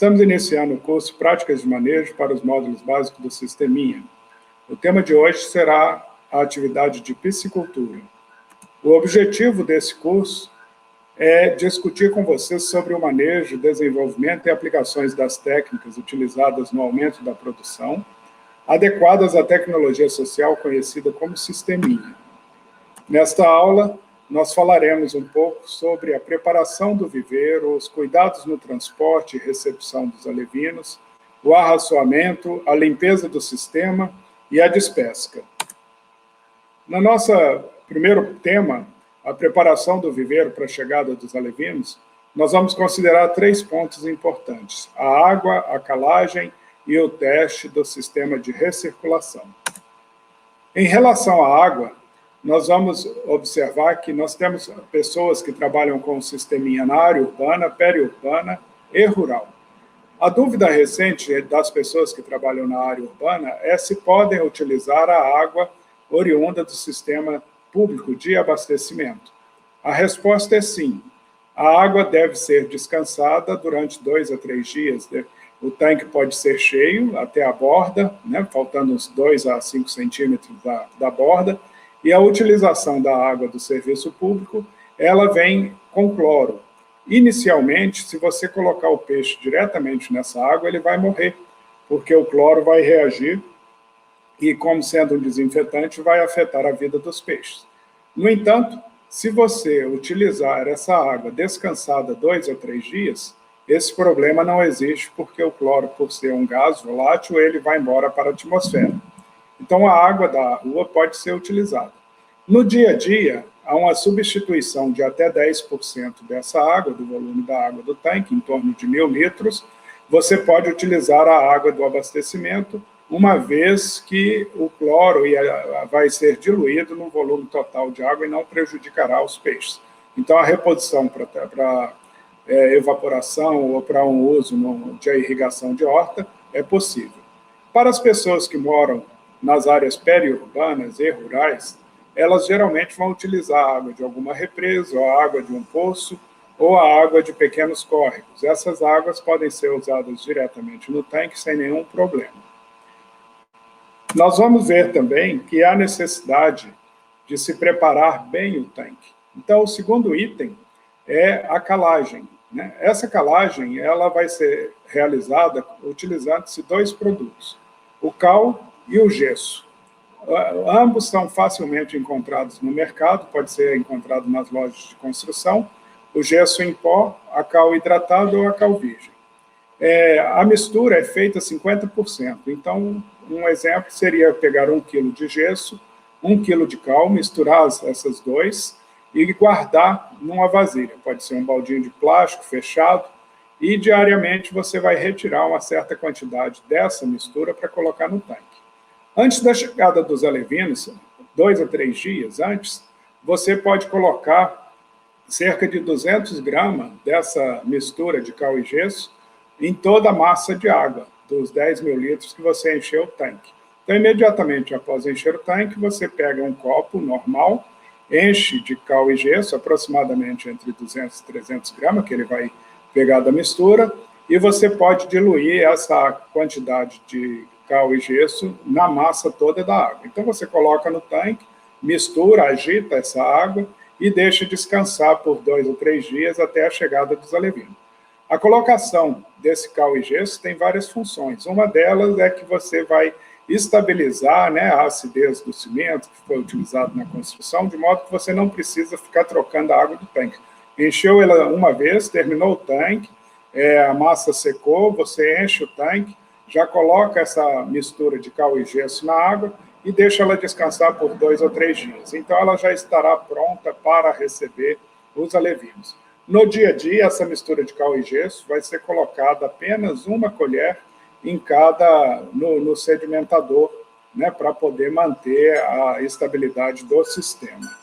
Estamos iniciando o curso Práticas de Manejo para os módulos básicos do Sisteminha. O tema de hoje será a atividade de piscicultura. O objetivo desse curso é discutir com vocês sobre o manejo, desenvolvimento e aplicações das técnicas utilizadas no aumento da produção, adequadas à tecnologia social conhecida como Sisteminha. Nesta aula, nós falaremos um pouco sobre a preparação do viveiro, os cuidados no transporte e recepção dos alevinos, o arraçoamento, a limpeza do sistema e a despesca. No nosso primeiro tema, a preparação do viveiro para a chegada dos alevinos, nós vamos considerar 3 pontos importantes: a água, a calagem e o teste do sistema de recirculação. Em relação à água, nós vamos observar que nós temos pessoas que trabalham com o sisteminha na área urbana, periurbana e rural. A dúvida recente das pessoas que trabalham na área urbana é se podem utilizar a água oriunda do sistema público de abastecimento. A resposta é sim. A água deve ser descansada durante 2 a 3 dias. O tanque pode ser cheio até a borda, faltando uns 2 a 5 centímetros da borda, e a utilização da água do serviço público, ela vem com cloro. Inicialmente, se você colocar o peixe diretamente nessa água, ele vai morrer, porque o cloro vai reagir e, como sendo um desinfetante, vai afetar a vida dos peixes. No entanto, se você utilizar essa água descansada 2 a 3 dias, esse problema não existe, porque o cloro, por ser um gás volátil, ele vai embora para a atmosfera. Então, a água da rua pode ser utilizada. No dia a dia, há uma substituição de até 10% dessa água, do volume da água do tanque, em torno de 1.000 litros. Você pode utilizar a água do abastecimento, uma vez que o cloro vai ser diluído no volume total de água e não prejudicará os peixes. Então, a reposição para evaporação ou para um uso de irrigação de horta é possível. Para as pessoas que moram nas áreas periurbanas e rurais, elas geralmente vão utilizar a água de alguma represa, ou a água de um poço, ou a água de pequenos córregos. Essas águas podem ser usadas diretamente no tanque sem nenhum problema. Nós vamos ver também que há necessidade de se preparar bem o tanque. Então, o segundo item é a calagem. Essa calagem ela vai ser realizada utilizando-se 2 produtos, o cal e o gesso. Ambos são facilmente encontrados no mercado, pode ser encontrado nas lojas de construção, o gesso em pó, a cal hidratada ou a cal virgem. A mistura é feita 50%, então um exemplo seria pegar 1 quilo de gesso, 1 quilo de cal, misturar essas 2 e guardar numa vasilha, pode ser um baldinho de plástico fechado, e diariamente você vai retirar uma certa quantidade dessa mistura para colocar no tanque. Antes da chegada dos alevinos, 2 a 3 dias antes, você pode colocar cerca de 200 gramas dessa mistura de cal e gesso em toda a massa de água, dos 10.000 litros que você encheu o tanque. Então, imediatamente após encher o tanque, você pega um copo normal, enche de cal e gesso, aproximadamente entre 200 e 300 gramas, que ele vai pegar da mistura, e você pode diluir essa quantidade de cal e gesso na massa toda da água. Então, você coloca no tanque, mistura, agita essa água e deixa descansar por 2 ou 3 dias até a chegada dos alevinos. A colocação desse cal e gesso tem várias funções. Uma delas é que você vai estabilizar a acidez do cimento que foi utilizado na construção, de modo que você não precisa ficar trocando a água do tanque. Encheu ela uma vez, terminou o tanque, a massa secou, você enche o tanque, já coloca essa mistura de cal e gesso na água e deixa ela descansar por 2 ou 3 dias. Então, ela já estará pronta para receber os alevinos. No dia a dia, essa mistura de cal e gesso vai ser colocada apenas 1 colher no sedimentador, para poder manter a estabilidade do sistema.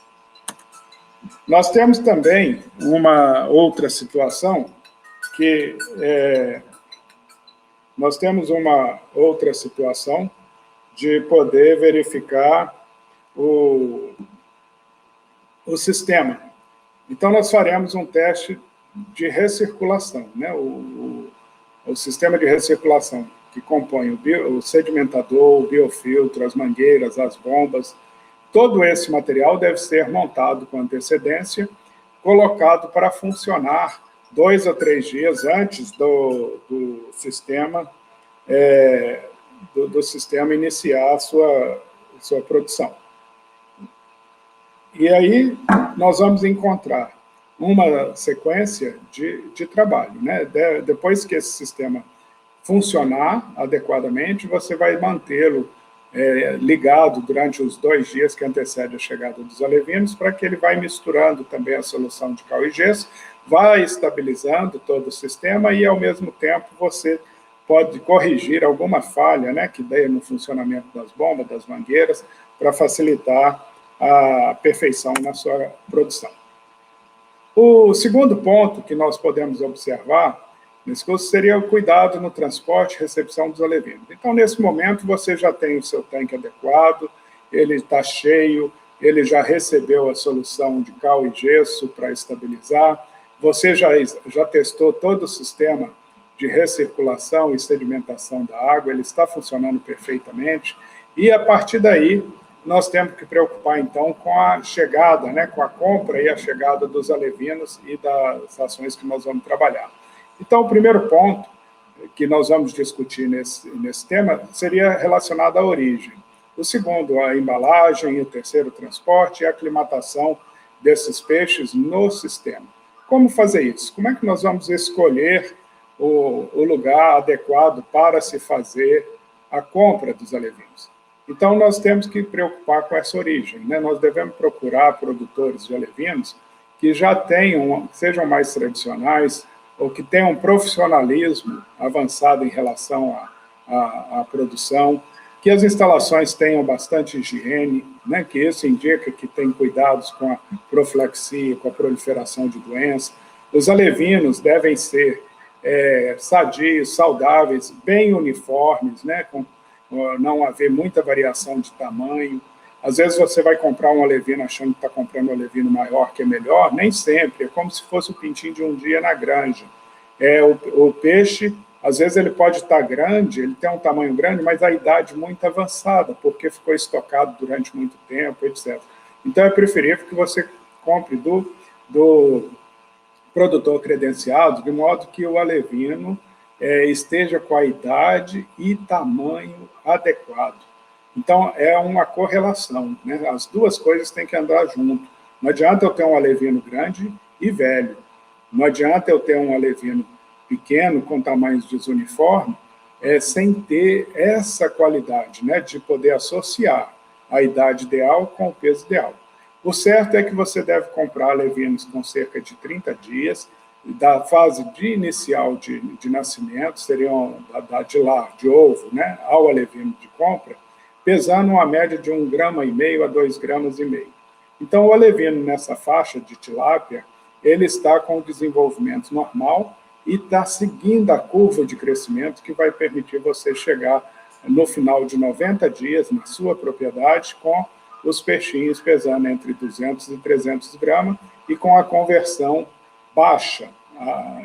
Nós temos também uma outra situação que nós temos uma outra situação de poder verificar o sistema. Então, nós faremos um teste de recirculação. o sistema de recirculação que compõe o sedimentador, o biofiltro, as mangueiras, as bombas, todo esse material deve ser montado com antecedência, colocado para funcionar 2 a 3 dias antes do sistema do sistema iniciar a sua produção. E aí nós vamos encontrar uma sequência de trabalho, né? Depois que esse sistema funcionar adequadamente, você vai mantê-lo ligado durante os 2 dias que antecedem a chegada dos alevinos, para que ele vai misturando também a solução de cal e gesso, vai estabilizando todo o sistema e, ao mesmo tempo, você pode corrigir alguma falha, né, que dê no funcionamento das bombas, das mangueiras, para facilitar a perfeição na sua produção. O segundo ponto que nós podemos observar nesse curso seria o cuidado no transporte e recepção dos alevinos. Então, nesse momento, você já tem o seu tanque adequado, ele está cheio, ele já recebeu a solução de cal e gesso para estabilizar, você já testou todo o sistema de recirculação e sedimentação da água, ele está funcionando perfeitamente, e a partir daí, nós temos que preocupar, então, com a chegada, né, com a compra e a chegada dos alevinos e das ações que nós vamos trabalhar. Então, o primeiro ponto que nós vamos discutir nesse tema seria relacionado à origem. O segundo, a embalagem. O terceiro, o transporte e a aclimatação desses peixes no sistema. Como fazer isso? Como é que nós vamos escolher o lugar adequado para se fazer a compra dos alevinos? Então, nós temos que preocupar com essa origem, né? Nós devemos procurar produtores de alevinos que já tenham, sejam mais tradicionais, ou que tenham um profissionalismo avançado em relação à produção, que as instalações tenham bastante higiene, né? Que isso indica que tem cuidados com a profilaxia, com a proliferação de doenças. Os alevinos devem ser sadios, saudáveis, bem uniformes, né? Com não haver muita variação de tamanho. Às vezes você vai comprar um alevino achando que está comprando um alevino maior, que é melhor, nem sempre, é como se fosse o pintinho de um dia na granja. O peixe, às vezes ele pode estar grande, ele tem um tamanho grande, mas a idade muito avançada, porque ficou estocado durante muito tempo, etc. Então é preferível que você compre do produtor credenciado, de modo que o alevino esteja com a idade e tamanho adequado. Então, é uma correlação, né? As duas coisas têm que andar junto. Não adianta eu ter um alevino grande e velho. Não adianta eu ter um alevino pequeno, com tamanhos desuniformes, sem ter essa qualidade, né? De poder associar a idade ideal com o peso ideal. O certo é que você deve comprar alevinos com cerca de 30 dias, da fase inicial de nascimento, seriam de lar, de ovo, né, ao alevino de compra, pesando uma média de 1,5 grama a 2,5 gramas. Então, o alevino nessa faixa de tilápia, ele está com o desenvolvimento normal e está seguindo a curva de crescimento que vai permitir você chegar no final de 90 dias na sua propriedade com os peixinhos pesando entre 200 e 300 gramas e com a conversão baixa,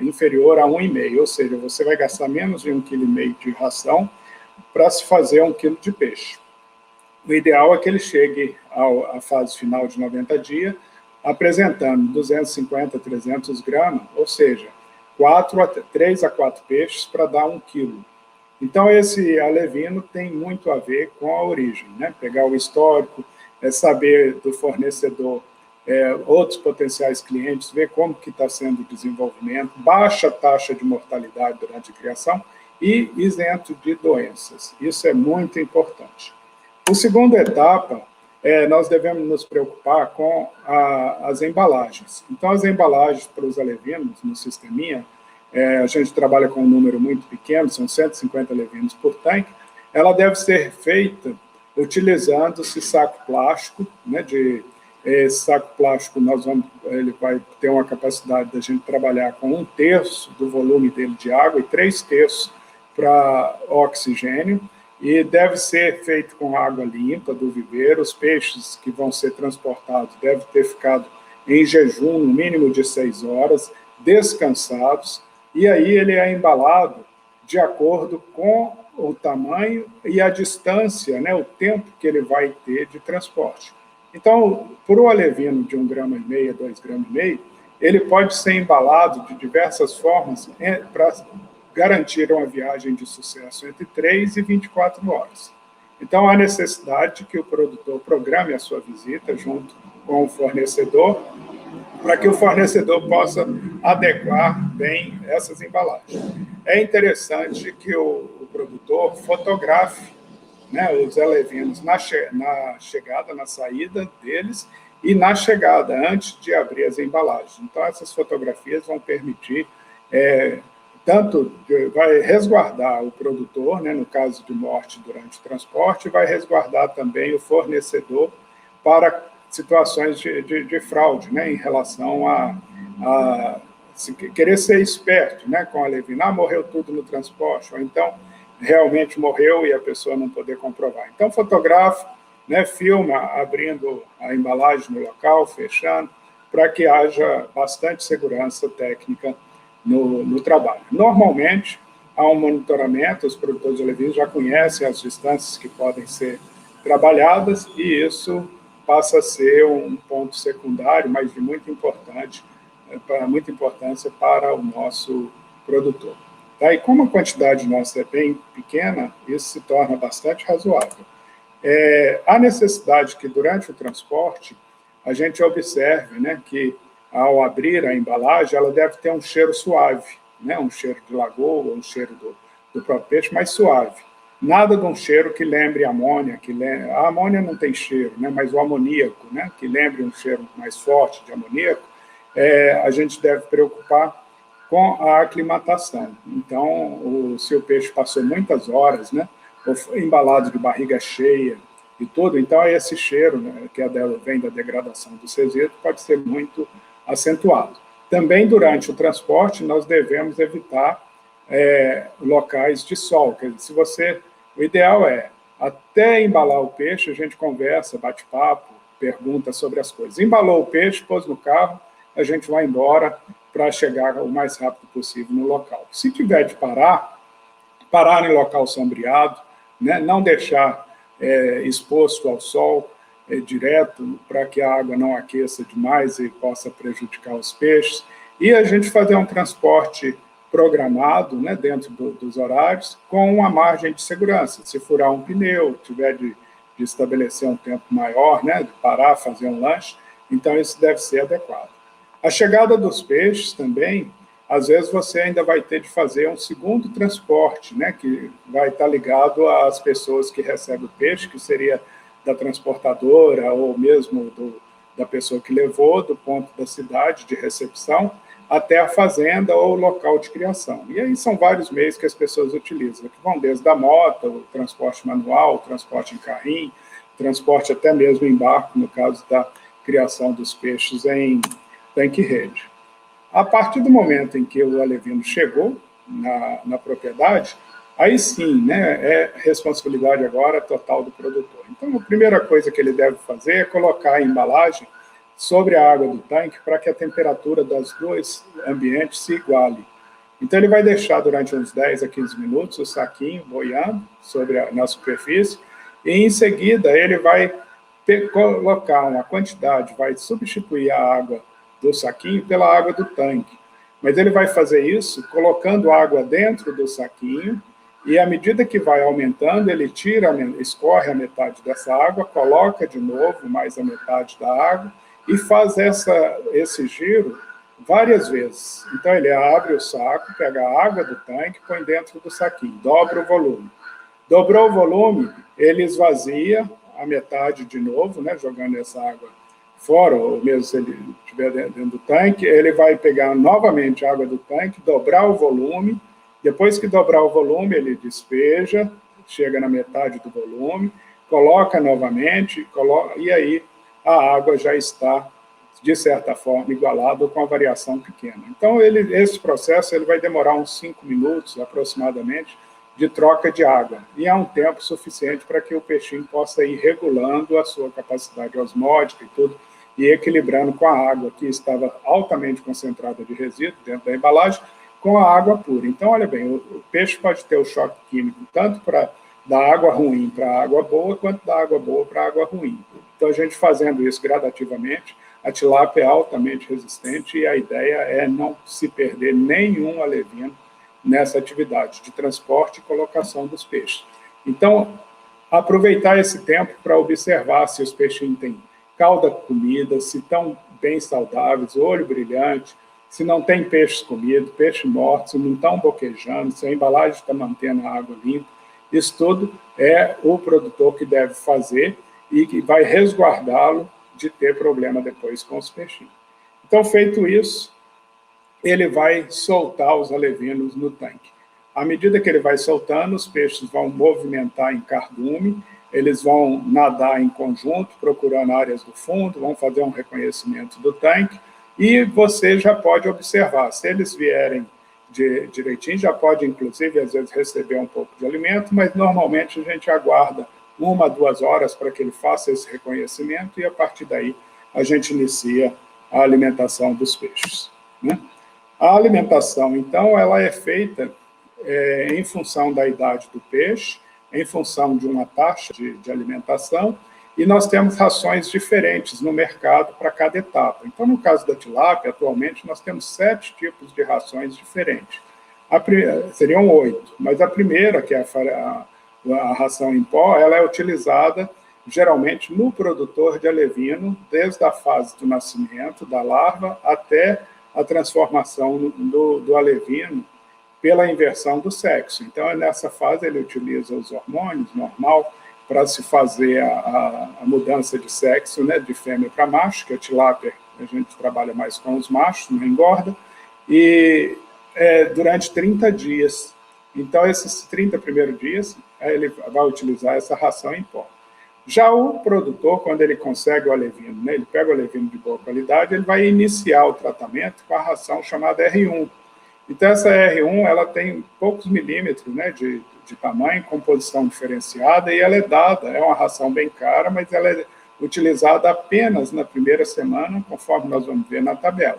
inferior a 1,5, ou seja, você vai gastar menos de 1,5 kg de ração para se fazer 1 kg de peixe. O ideal é que ele chegue à fase final de 90 dias, apresentando 250 a 300 gramas, ou seja, 3 a 4 peixes para dar 1 kg. Então, esse alevino tem muito a ver com a origem, né? Pegar o histórico, saber do fornecedor, outros potenciais clientes, ver como que está sendo o desenvolvimento, baixa taxa de mortalidade durante a criação e isento de doenças. Isso é muito importante. A segunda etapa, nós devemos nos preocupar com as embalagens. Então, as embalagens para os alevinos no sisteminha, a gente trabalha com um número muito pequeno, são 150 alevinos por tanque, ela deve ser feita utilizando-se saco plástico, né, esse saco plástico ele vai ter uma capacidade da gente trabalhar com 1/3 do volume dele de água e 3/3 para oxigênio, e deve ser feito com água limpa do viveiro. Os peixes que vão ser transportados devem ter ficado em jejum no mínimo de 6 horas, descansados, e aí ele é embalado de acordo com o tamanho e a distância, né, o tempo que ele vai ter de transporte. Então, para o alevino de 1,5 grama, 2,5 gramas, ele pode ser embalado de diversas formas para garantir uma viagem de sucesso entre 3 e 24 horas. Então, há necessidade que o produtor programe a sua visita junto com o fornecedor, para que o fornecedor possa adequar bem essas embalagens. É interessante que o produtor fotografe, né, os alevinos na chegada, na saída deles e na chegada, antes de abrir as embalagens. Então, essas fotografias vão permitir, vai resguardar o produtor, né, no caso de morte durante o transporte, e vai resguardar também o fornecedor para situações de fraude, né, em relação a querer ser esperto, né, com a alevina, morreu tudo no transporte, ou então realmente morreu e a pessoa não poder comprovar. Então, fotografa, né, filma abrindo a embalagem no local, fechando, para que haja bastante segurança técnica no trabalho. Normalmente, há um monitoramento, os produtores de alevinos já conhecem as distâncias que podem ser trabalhadas, e isso passa a ser um ponto secundário, mas de muita importância para o nosso produtor. Tá? E como a quantidade nossa é bem pequena, isso se torna bastante razoável. Há necessidade que, durante o transporte, a gente observe, né, que, ao abrir a embalagem, ela deve ter um cheiro suave, né, um cheiro de lagoa, um cheiro do próprio peixe, mais suave. Nada de um cheiro que lembre amônia, a amônia não tem cheiro, né, mas o amoníaco, né, que lembre um cheiro mais forte de amoníaco, a gente deve preocupar com a aclimatação. Então, se o peixe passou muitas horas, né, ou foi embalado de barriga cheia e tudo, então esse cheiro, né, que vem da degradação dos resíduos, pode ser muito acentuado. Também, durante o transporte, nós devemos evitar locais de sol. Quer dizer, o ideal é, até embalar o peixe, a gente conversa, bate papo, pergunta sobre as coisas. Embalou o peixe, pôs no carro, a gente vai embora para chegar o mais rápido possível no local. Se tiver de parar em local sombreado, né, não deixar exposto ao sol direto, para que a água não aqueça demais e possa prejudicar os peixes, e a gente fazer um transporte programado, né, dentro dos horários, com uma margem de segurança. Se furar um pneu, tiver de estabelecer um tempo maior, né, de parar, fazer um lanche, então isso deve ser adequado. A chegada dos peixes também, às vezes você ainda vai ter de fazer um segundo transporte, né, que vai estar ligado às pessoas que recebem o peixe, que seria da transportadora ou mesmo da pessoa que levou, do ponto da cidade de recepção, até a fazenda ou local de criação. E aí são vários meios que as pessoas utilizam, que vão desde a moto, o transporte manual, o transporte em carrinho, transporte até mesmo em barco, no caso da criação dos peixes em tanque-rede. A partir do momento em que o alevino chegou na propriedade, aí sim, né, é responsabilidade agora total do produtor. Então, a primeira coisa que ele deve fazer é colocar a embalagem sobre a água do tanque para que a temperatura dos dois ambientes se iguale. Então, ele vai deixar durante uns 10 a 15 minutos o saquinho boiando na superfície, e em seguida ele vai colocar uma quantidade, vai substituir a água do saquinho pela água do tanque. Mas ele vai fazer isso colocando água dentro do saquinho, e à medida que vai aumentando, ele escorre a metade dessa água, coloca de novo mais a metade da água e faz esse giro várias vezes. Então ele abre o saco, pega a água do tanque, põe dentro do saquinho, dobra o volume. Dobrou o volume, ele esvazia a metade de novo, né, jogando essa água fora, ou mesmo se ele estiver dentro do tanque, ele vai pegar novamente a água do tanque, dobrar o volume. Depois que dobrar o volume, ele despeja, chega na metade do volume, coloca novamente, e aí a água já está, de certa forma, igualada com a variação pequena. Então, esse processo vai demorar uns 5 minutos, aproximadamente, de troca de água. E é um tempo suficiente para que o peixinho possa ir regulando a sua capacidade osmótica e tudo, e equilibrando com a água que estava altamente concentrada de resíduo dentro da embalagem, com a água pura. Então, olha bem, o peixe pode ter o choque químico tanto da água ruim para a água boa, quanto da água boa para a água ruim. Então, a gente fazendo isso gradativamente, a tilápia é altamente resistente e a ideia é não se perder nenhum alevino nessa atividade de transporte e colocação dos peixes. Então, aproveitar esse tempo para observar se os peixinhos têm cauda comida, se estão bem saudáveis, olho brilhante, se não tem peixes comidos, peixe morto, se não estão boquejando, se a embalagem está mantendo a água limpa. Isso tudo é o produtor que deve fazer e que vai resguardá-lo de ter problema depois com os peixinhos. Então, feito isso, ele vai soltar os alevinos no tanque. À medida que ele vai soltando, os peixes vão movimentar em cardume, eles vão nadar em conjunto, procurando áreas do fundo, vão fazer um reconhecimento do tanque, e você já pode observar, se eles vierem direitinho, já pode, inclusive, às vezes, receber um pouco de alimento, mas normalmente a gente aguarda 1 a 2 horas para que ele faça esse reconhecimento e, a partir daí, a gente inicia a alimentação dos peixes, né? A alimentação, então, ela é feita em função da idade do peixe, em função de uma taxa de alimentação, e nós temos rações diferentes no mercado para cada etapa. Então, no caso da tilápia, atualmente, nós temos 7 tipos de rações diferentes. Seriam 8, mas a primeira, que é a ração em pó, ela é utilizada geralmente no produtor de alevino, desde a fase do nascimento, da larva, até a transformação do alevino pela inversão do sexo. Então, nessa fase, ele utiliza os hormônios, normal, para se fazer a mudança de sexo, né, de fêmea para macho, que a tilápia, a gente trabalha mais com os machos, não engorda, e durante 30 dias. Então, esses 30 primeiros dias, ele vai utilizar essa ração em pó. Já o produtor, quando ele consegue o alevino, né, ele pega o alevino de boa qualidade, ele vai iniciar o tratamento com a ração chamada R1. Então, essa R1 ela tem poucos milímetros, né, de tamanho, composição diferenciada, e ela é dada, é uma ração bem cara, mas ela é utilizada apenas na primeira semana, conforme nós vamos ver na tabela.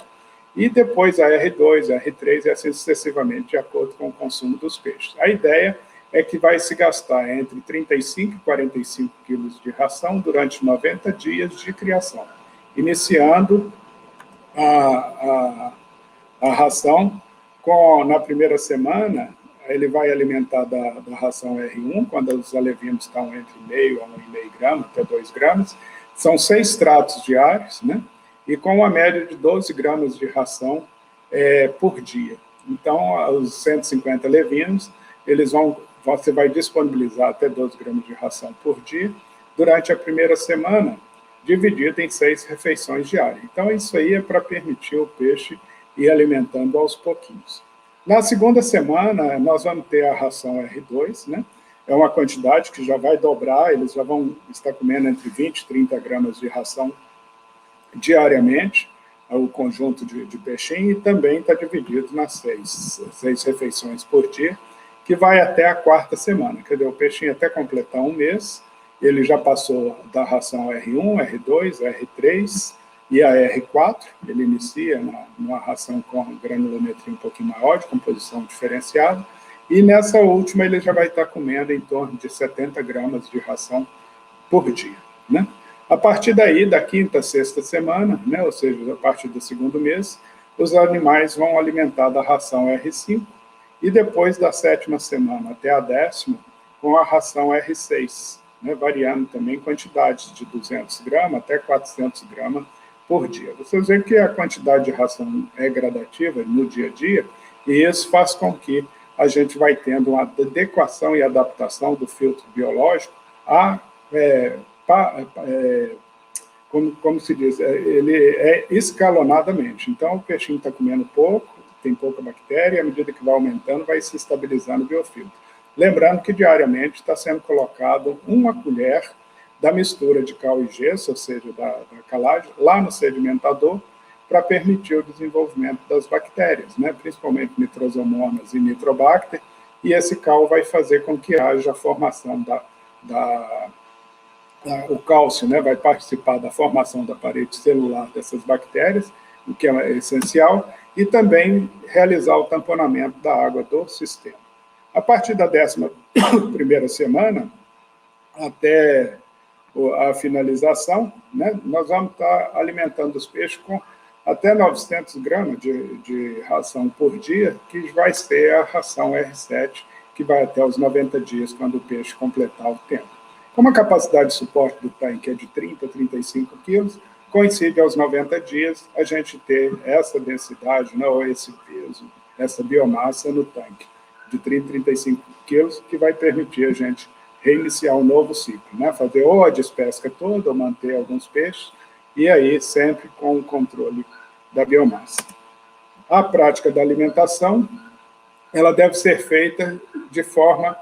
E depois a R2, a R3 e assim sucessivamente, de acordo com o consumo dos peixes. A ideia é que vai se gastar entre 35 e 45 quilos de ração durante 90 dias de criação, iniciando a ração na primeira semana. Ele vai alimentar da ração R1, quando os alevinos estão entre 0,5 a 1,5 gramas, até 2 gramas. São 6 tratos diários, né? E com uma média de 12 gramas de ração por dia. Então, os 150 alevinos, você vai disponibilizar até 12 gramas de ração por dia durante a primeira semana, dividido em 6 refeições diárias. Então, isso aí é para permitir o peixe ir alimentando aos pouquinhos. Na segunda semana, nós vamos ter a ração R2, né? É uma quantidade que já vai dobrar, eles já vão estar comendo entre 20 e 30 gramas de ração diariamente, o conjunto de peixinho, e também está dividido nas 6 refeições por dia, que vai até a 4ª semana. Quer dizer, o peixinho até completar 1 mês, ele já passou da ração R1, R2, R3, e a R4, ele inicia numa ração com granulometria um pouquinho maior, de composição diferenciada, e nessa última ele já vai estar comendo em torno de 70 gramas de ração por dia, né? A partir daí, da 5ª, 6ª semana, né, ou seja, a partir do 2º mês, os animais vão alimentar da ração R5, e depois da 7ª semana até a 10ª, com a ração R6, né, variando também quantidades de 200 gramas até 400 gramas por dia. Vocês veem que a quantidade de ração é gradativa no dia a dia, e isso faz com que a gente vai tendo uma adequação e adaptação do filtro biológico como se diz, ele é escalonadamente. Então, o peixinho está comendo pouco, tem pouca bactéria, e à medida que vai aumentando, vai se estabilizando o biofiltro. Lembrando que diariamente está sendo colocado 1 colher da mistura de cal e gesso, ou seja, da calagem, lá no sedimentador, para permitir o desenvolvimento das bactérias, né? Principalmente nitrosomonas e nitrobacter, e esse cal vai fazer com que haja a formação o cálcio, né, vai participar da formação da parede celular dessas bactérias, o que é essencial, e também realizar o tamponamento da água do sistema. A partir da 11ª semana, até a finalização, né, nós vamos estar alimentando os peixes com até 900 gramas de ração por dia, que vai ser a ração R7, que vai até os 90 dias, quando o peixe completar o tempo. Como a capacidade de suporte do tanque é de 30 a 35 quilos, coincide aos 90 dias a gente ter essa densidade, né, ou esse peso, essa biomassa no tanque, de 30 a 35 quilos, que vai permitir a gente reiniciar um novo ciclo, né? Fazer ou a despesca toda, ou manter alguns peixes, e aí sempre com o controle da biomassa. A prática da alimentação, ela deve ser feita de forma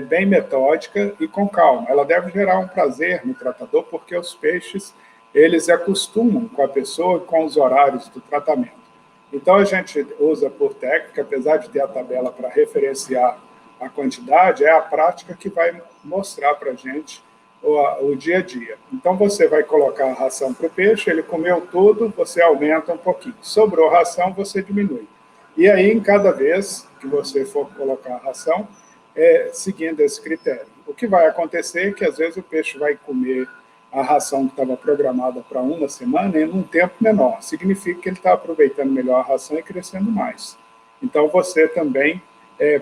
bem metódica e com calma. Ela deve gerar um prazer no tratador, porque os peixes, eles acostumam com a pessoa e com os horários do tratamento. Então, a gente usa por técnica, apesar de ter a tabela para referenciar a quantidade, é a prática que vai mostrar para a gente o dia a dia. Então, você vai colocar a ração para o peixe, ele comeu tudo, você aumenta um pouquinho. Sobrou ração, você diminui. E aí, em cada vez que você for colocar a ração, seguindo esse critério. O que vai acontecer é que, às vezes, o peixe vai comer a ração que estava programada para uma semana em um tempo menor. Significa que ele está aproveitando melhor a ração e crescendo mais. Então, você também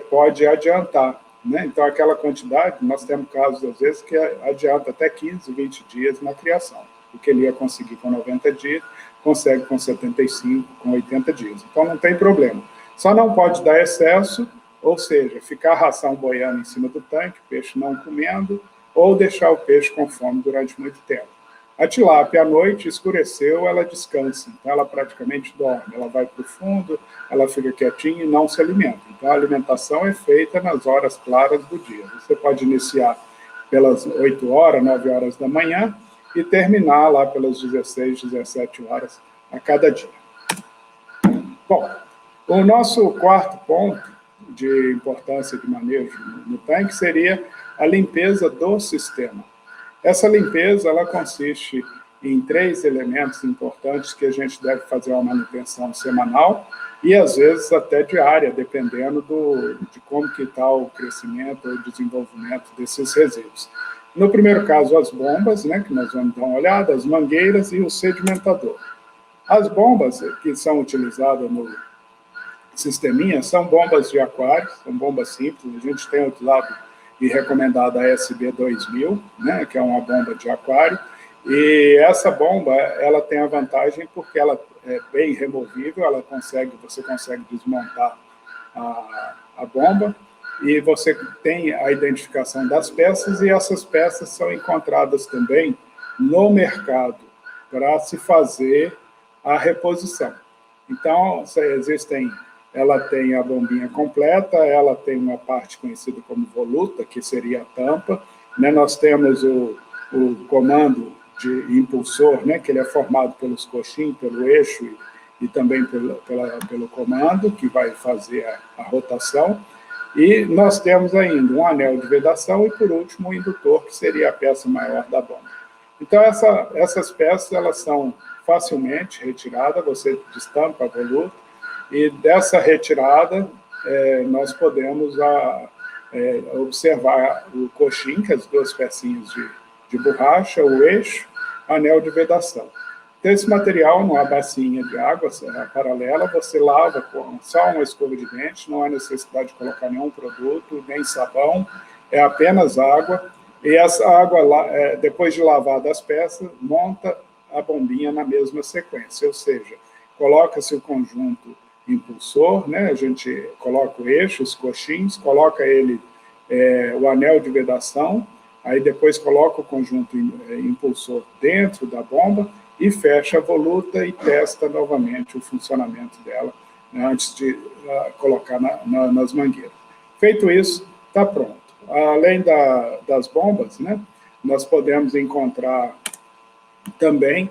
pode adiantar, né? Então, aquela quantidade, nós temos casos, às vezes, que adianta até 15, 20 dias na criação. O que ele ia conseguir com 90 dias, consegue com 75, com 80 dias. Então, não tem problema. Só não pode dar excesso, ou seja, ficar a ração boiando em cima do tanque, peixe não comendo, ou deixar o peixe com fome durante muito tempo. A tilápia, à noite, escureceu, ela descansa, então ela praticamente dorme, ela vai para o fundo, ela fica quietinha e não se alimenta. Então a alimentação é feita nas horas claras do dia. Você pode iniciar pelas 8 horas, 9 horas da manhã e terminar lá pelas 16, 17 horas a cada dia. Bom, o nosso quarto ponto de importância de manejo no tanque seria a limpeza do sistema. Essa limpeza, ela consiste em 3 elementos importantes que a gente deve fazer uma manutenção semanal e, às vezes, até diária, dependendo de como que está o crescimento ou desenvolvimento desses resíduos. No primeiro caso, as bombas, né, que nós vamos dar uma olhada, as mangueiras e o sedimentador. As bombas que são utilizadas no sisteminha são bombas de aquário, são bombas simples, a gente tem utilizado e recomendada a SB 2000, né, que é uma bomba de aquário, e essa bomba, ela tem a vantagem porque ela é bem removível, você consegue desmontar a bomba, e você tem a identificação das peças, e essas peças são encontradas também no mercado para se fazer a reposição. Então, ela tem a bombinha completa, ela tem uma parte conhecida como voluta, que seria a tampa, né? Nós temos o comando de impulsor, né? Que ele é formado pelos coxins, pelo eixo e também pelo comando, que vai fazer a rotação. E nós temos ainda um anel de vedação e, por último, o indutor, que seria a peça maior da bomba. Então, essas peças elas são facilmente retiradas, você destampa a voluta, e dessa retirada, nós podemos observar o coxim, que é as 2 pecinhas de borracha, o eixo, anel de vedação. Então, esse material, numa bacinha de água paralela, você lava com só uma escova de dente, não há necessidade de colocar nenhum produto, nem sabão, é apenas água, e essa água, depois de lavada as peças, monta a bombinha na mesma sequência, ou seja, coloca-se o conjunto impulsor, né? A gente coloca o eixo, os coxins, coloca o anel de vedação, aí depois coloca o conjunto impulsor dentro da bomba e fecha a voluta e testa novamente o funcionamento dela, né, antes de colocar nas mangueiras. Feito isso, está pronto. Além das bombas, né, nós podemos encontrar também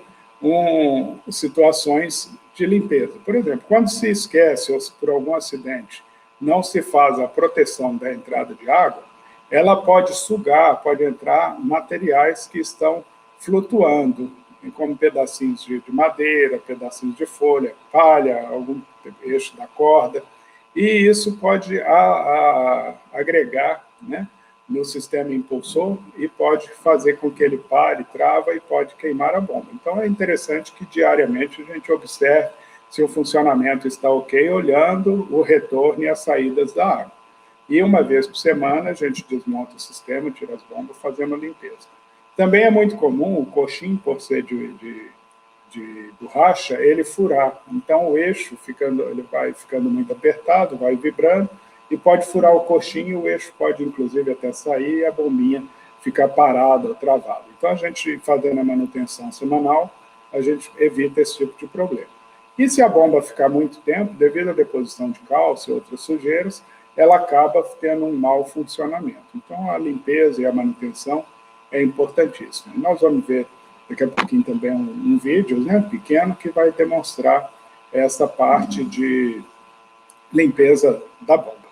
situações de limpeza. Por exemplo, quando se esquece ou se por algum acidente não se faz a proteção da entrada de água, ela pode sugar, pode entrar materiais que estão flutuando como pedacinhos de madeira, pedacinhos de folha, palha, algum eixo da corda, e isso pode agregar, né, no sistema impulsor e pode fazer com que ele pare, trava e pode queimar a bomba. Então, é interessante que diariamente a gente observe se o funcionamento está ok, olhando o retorno e as saídas da água. E uma vez por semana a gente desmonta o sistema, tira as bombas, fazendo a limpeza. Também é muito comum o coxim, por ser de borracha, ele furar. Então o eixo ele vai ficando muito apertado, vai vibrando, e pode furar o coxim, e o eixo pode inclusive até sair e a bombinha ficar parada ou travada. Então a gente, fazendo a manutenção semanal, a gente evita esse tipo de problema. E se a bomba ficar muito tempo, devido à deposição de cálcio e outras sujeiras, ela acaba tendo um mau funcionamento. Então a limpeza e a manutenção é importantíssima. Nós vamos ver daqui a pouquinho também um vídeo, né, pequeno, que vai demonstrar essa parte de limpeza da bomba.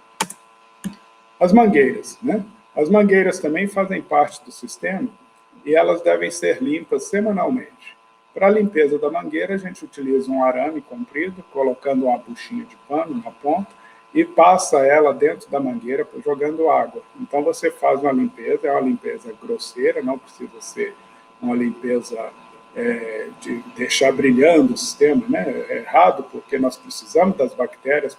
As mangueiras, né? As mangueiras também fazem parte do sistema e elas devem ser limpas semanalmente. Para a limpeza da mangueira, a gente utiliza um arame comprido, colocando uma buchinha de pano na ponta, e passa ela dentro da mangueira jogando água. Então você faz uma limpeza, é uma limpeza grosseira, não precisa ser uma limpeza de deixar brilhando o sistema, né? É errado, porque nós precisamos das bactérias,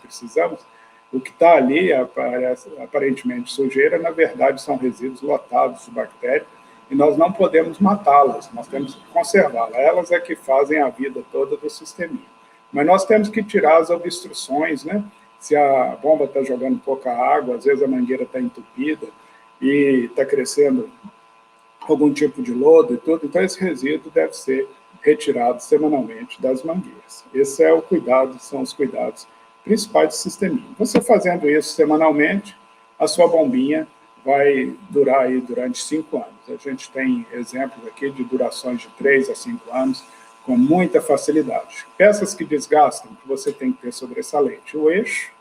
o que está ali, aparentemente sujeira, na verdade são resíduos lotados de bactérias, e nós não podemos matá-las, nós temos que conservá-las. Elas é que fazem a vida toda do sisteminha. Mas nós temos que tirar as obstruções, né? Se a bomba está jogando pouca água, às vezes a mangueira está entupida e está crescendo algum tipo de lodo e tudo, então esse resíduo deve ser retirado semanalmente das mangueiras. Esse é o cuidado, são os cuidados principais do sisteminha. Você fazendo isso semanalmente, a sua bombinha vai durar aí durante 5 anos. A gente tem exemplos aqui de durações de 3 a 5 anos, com muita facilidade. Peças que desgastam, que você tem que ter sobressalente o eixo,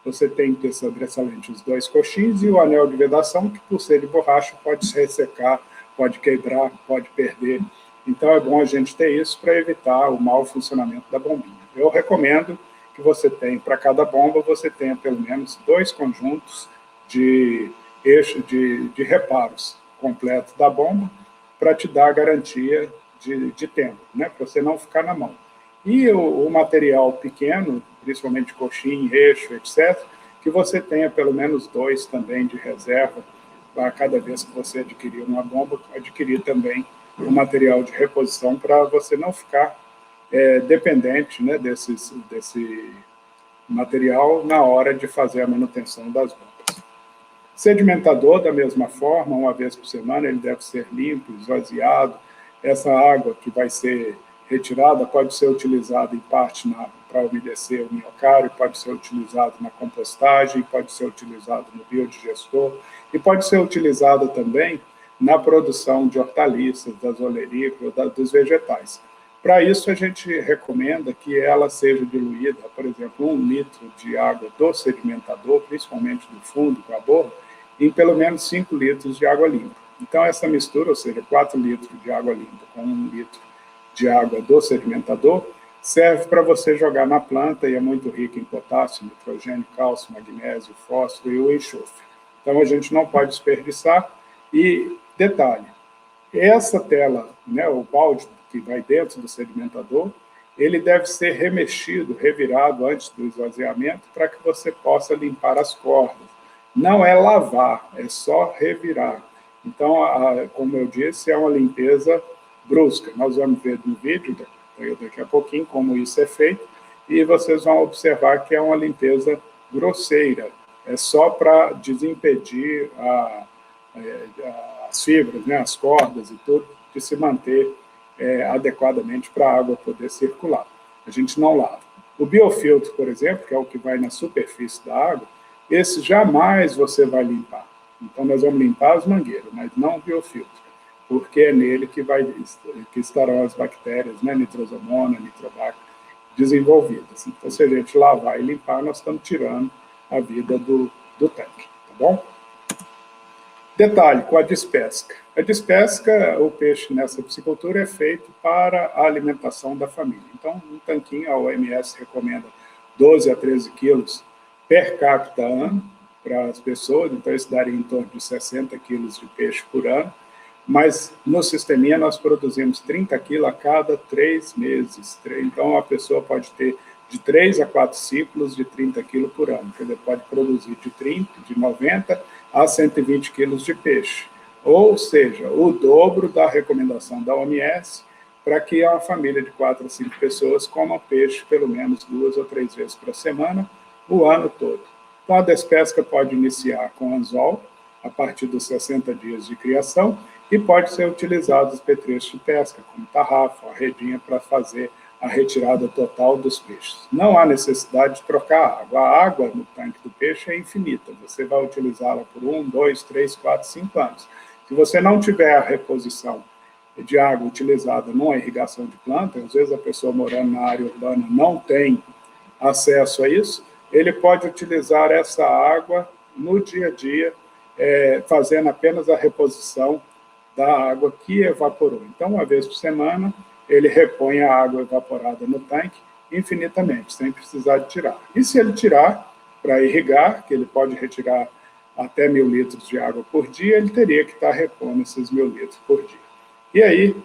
você tem que ter sobressalente os 2 coxins e o anel de vedação, que por ser de borracha pode se ressecar, pode quebrar, pode perder. Então é bom a gente ter isso para evitar o mau funcionamento da bombinha. Eu recomendo que você tenha, para cada bomba, você tenha pelo menos 2 conjuntos de eixo de reparos completos da bomba, para te dar a garantia de tempo, né? Para você não ficar na mão. E o material pequeno, principalmente coxim, eixo, etc., que você tenha pelo menos 2 também de reserva, para cada vez que você adquirir uma bomba, adquirir também o material de reposição, para você não ficar dependente, né, desse material na hora de fazer a manutenção das bombas. Sedimentador, da mesma forma, uma vez por semana, ele deve ser limpo, esvaziado. Essa água que vai ser retirada pode ser utilizada em parte para umedecer o minhocário, pode ser utilizado na compostagem, pode ser utilizado no biodigestor e pode ser utilizada também na produção de hortaliças, das olerícolas, dos vegetais. Para isso, a gente recomenda que ela seja diluída, por exemplo, 1 litro de água do sedimentador, principalmente do fundo, com a borra, em pelo menos 5 litros de água limpa. Então, essa mistura, ou seja, 4 litros de água limpa com 1 litro de água do sedimentador, serve para você jogar na planta e é muito rica em potássio, nitrogênio, cálcio, magnésio, fósforo e o enxofre. Então, a gente não pode desperdiçar. E, detalhe, essa tela, né, o balde que vai dentro do sedimentador, ele deve ser remexido, revirado antes do esvaziamento, para que você possa limpar as cordas. Não é lavar, é só revirar. Então, como eu disse, é uma limpeza brusca. Nós vamos ver no vídeo, daqui a pouquinho, como isso é feito, e vocês vão observar que é uma limpeza grosseira. É só para desimpedir as fibras, né, as cordas e tudo, de se manter adequadamente para a água poder circular. A gente não lava. O biofiltro, por exemplo, que é o que vai na superfície da água, esse jamais você vai limpar. Então, nós vamos limpar as mangueiras, mas não o biofiltro, porque é nele que estarão as bactérias, né, nitrosomona, nitrobacter, desenvolvidas. Então, se a gente lavar e limpar, nós estamos tirando a vida do tanque, tá bom? Detalhe, com a despesca. A despesca, o peixe nessa piscicultura é feito para a alimentação da família. Então, um tanquinho, a OMS recomenda 12 a 13 quilos per capita ano para as pessoas, então isso daria em torno de 60 quilos de peixe por ano, mas no sisteminha nós produzimos 30 quilos a cada 3 meses. Então, a pessoa pode ter de 3 a 4 ciclos de 30 quilos por ano, quer dizer, pode produzir de 90 a 120 quilos de peixe, ou seja, o dobro da recomendação da OMS para que uma família de 4 a 5 pessoas coma peixe pelo menos 2 ou 3 vezes por semana, o ano todo. Então, a despesca pode iniciar com anzol, a partir dos 60 dias de criação, e pode ser utilizado os petrechos de pesca, como tarrafa, a redinha, para fazer a retirada total dos peixes. Não há necessidade de trocar água. A água no tanque do peixe é infinita. Você vai utilizá-la por 1, 2, 3, 4, 5 anos. Se você não tiver a reposição de água utilizada numa irrigação de planta, às vezes a pessoa morando na área urbana não tem acesso a isso, ele pode utilizar essa água no dia a dia, fazendo apenas a reposição da água que evaporou. Então, uma vez por semana, ele repõe a água evaporada no tanque infinitamente, sem precisar de tirar. E se ele tirar para irrigar, que ele pode retirar até 1.000 litros de água por dia, ele teria que estar repondo esses 1.000 litros por dia. E aí,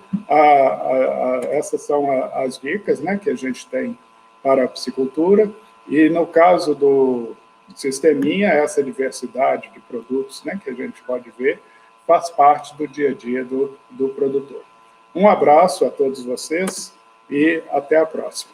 essas são as dicas, né, que a gente tem para a piscicultura, e no caso do sisteminha, essa diversidade de produtos, né, que a gente pode ver, faz parte do dia a dia do produtor. Um abraço a todos vocês e até a próxima.